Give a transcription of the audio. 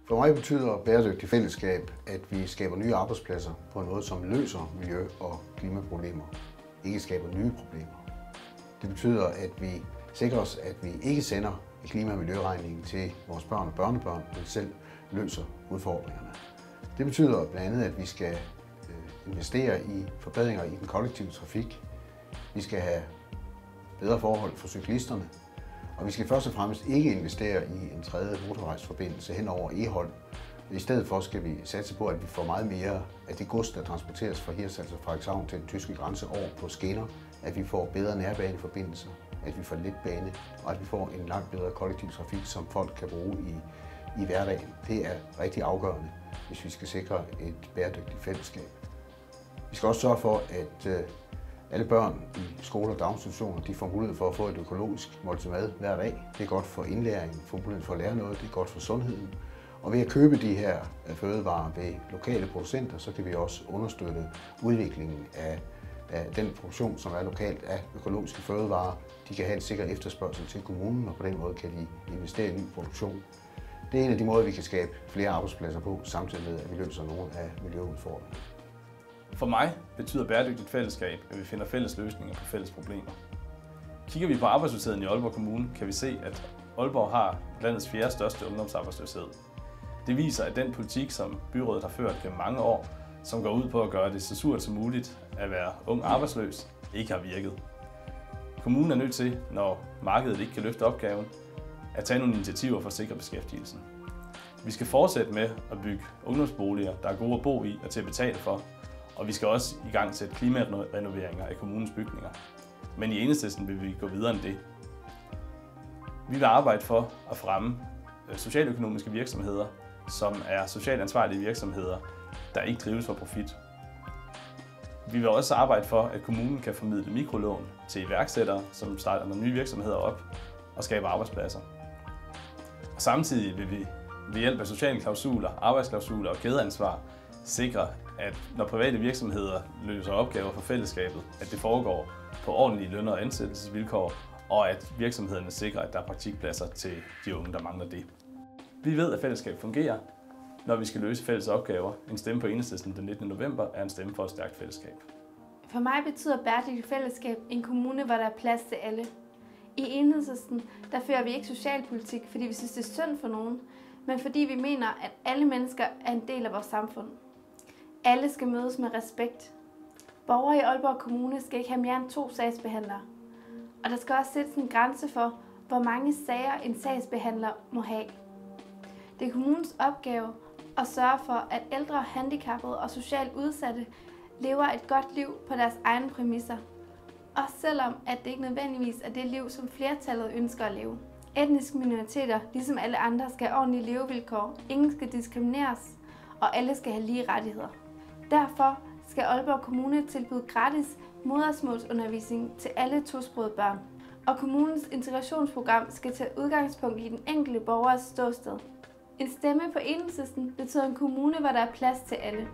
For mig betyder bæredygtig fællesskab, at vi skaber nye arbejdspladser på en måde, som løser miljø- og klimaproblemer, ikke skaber nye problemer. Det betyder, at vi sikrer os, at vi ikke sender klima- og miljøregningen til vores børn og børnebørn, men selv løser udfordringerne. Det betyder blandt andet, at vi skal investere i forbedringer i den kollektive trafik. Vi skal have bedre forhold for cyklisterne, og vi skal først og fremmest ikke investere i en tredje motorvejsforbindelse hen over Egholm. I stedet for skal vi satse på, at vi får meget mere af det gods, der transporteres fra Hirtshals og Frederikshavn til den tyske grænse over på skinner, at vi får bedre nærbaneforbindelser, at vi får letbane, og at vi får en langt bedre kollektiv trafik, som folk kan bruge i hverdagen. Det er rigtig afgørende, hvis vi skal sikre et bæredygtigt fællesskab. Vi skal også sørge for, at alle børn i skoler og daginstitutioner de får mulighed for at få et økologisk måltid mad hver dag. Det er godt for indlæringen, få mulighed for at lære noget, det er godt for sundheden. Og ved at købe de her fødevarer ved lokale producenter, så kan vi også understøtte udviklingen af den produktion, som er lokalt af økologiske fødevarer. De kan have en sikker efterspørgsel til kommunen, og på den måde kan de investere i ny produktion. Det er en af de måder, vi kan skabe flere arbejdspladser på, samtidig med, at vi løser nogle af miljøudfordringerne. For mig betyder bæredygtigt fællesskab, at vi finder fælles løsninger på fælles problemer. Kigger vi på arbejdsløsheden i Aalborg Kommune, kan vi se, at Aalborg har landets 4. største ungdomsarbejdsløshed. Det viser, at den politik, som byrådet har ført gennem mange år, som går ud på at gøre det så surt som muligt at være ung arbejdsløs, ikke har virket. Kommunen er nødt til, når markedet ikke kan løfte opgaven, at tage nogle initiativer for at sikre beskæftigelsen. Vi skal fortsætte med at bygge ungdomsboliger, der er gode at bo i og til at betale for, og vi skal også i gang sætte klimarenoveringer af kommunens bygninger. Men i Enhedslisten vil vi gå videre end det. Vi vil arbejde for at fremme socialøkonomiske virksomheder, som er socialt ansvarlige virksomheder, der ikke drives for profit. Vi vil også arbejde for, at kommunen kan formidle mikrolån til iværksættere, som starter nogle nye virksomheder op og skaber arbejdspladser. Og samtidig vil vi ved hjælp af sociale klausuler, arbejdsklausuler og kædeansvar sikre, at når private virksomheder løser opgaver for fællesskabet, at det foregår på ordentlige løn- og ansættelsesvilkår, og at virksomhederne sikrer, at der er praktikpladser til de unge, der mangler det. Vi ved, at fællesskab fungerer, når vi skal løse fælles opgaver. En stemme på Enhedslisten den 19. november er en stemme for et stærkt fællesskab. For mig betyder bæredygtigt fællesskab en kommune, hvor der er plads til alle. I Enhedslisten der fører vi ikke socialpolitik, fordi vi synes, det er synd for nogen, men fordi vi mener, at alle mennesker er en del af vores samfund. Alle skal mødes med respekt. Borgere i Aalborg Kommune skal ikke have mere end 2 sagsbehandlere. Og der skal også sættes en grænse for, hvor mange sager en sagsbehandler må have. Det er kommunens opgave at sørge for, at ældre, handicappede og socialt udsatte lever et godt liv på deres egne præmisser. Også selvom at det ikke nødvendigvis er det liv, som flertallet ønsker at leve. Etniske minoriteter, ligesom alle andre, skal have ordentlige levevilkår. Ingen skal diskrimineres, og alle skal have lige rettigheder. Derfor skal Aalborg Kommune tilbyde gratis modersmålsundervisning til alle tosprogede børn. Og kommunens integrationsprogram skal tage udgangspunkt i den enkelte borgers ståsted. En stemme på Enhedslisten betyder en kommune, hvor der er plads til alle.